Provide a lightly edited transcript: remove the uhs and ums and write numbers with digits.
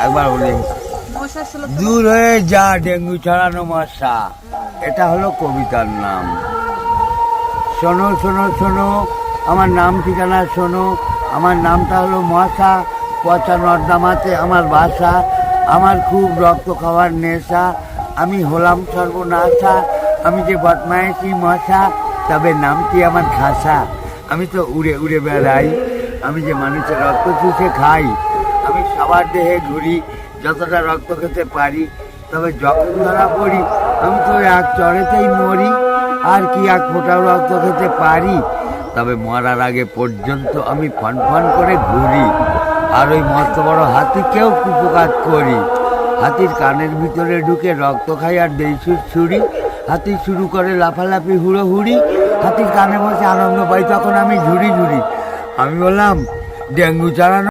একবার বলি, দূর হয়ে যা ডেঙ্গু ছড়ানো মশা, এটা হলো কবিতার নাম। শোনো শোনো শোনো, আমার নাম ঠিকানা শোনো। আমার নামটা হলো মশা, পচা নর্দমাতে আমার বাসা। আমার খুব রক্ত খাওয়ার নেশা, আমি হলাম সর্বনাশা। আমি যে বদমাইশি মশা, তবে নামটি আমার খাসা। আমি তো উড়ে উড়ে বেড়াই, আমি যে মানুষের রক্ত চুষে খাই। আমি সবার দেহে ঘুরি, যতটা রক্ত খেতে পারি। তবে যখন ধরা পড়ি, আমি তো এক চড়েতেই মরি। আর কি এক ফোঁটাও রক্ত খেতে পারি? তবে মরার আগে পর্যন্ত আমি ফনফন করে ঘুরি। আর ওই মস্ত বড় হাতিকেও কুপকাত করি। হাতির কানের ভিতরে ঢুকে রক্ত খাই আর দেই ছুরি। হাতি শুরু করে লাফালাফি হুড়োহুড়ি। হাতির কানে বসে আনন্দ পাই তখন আমি ঝুড়ি ঝুড়ি। আমি বললাম ডেঙ্গু ছড়ানো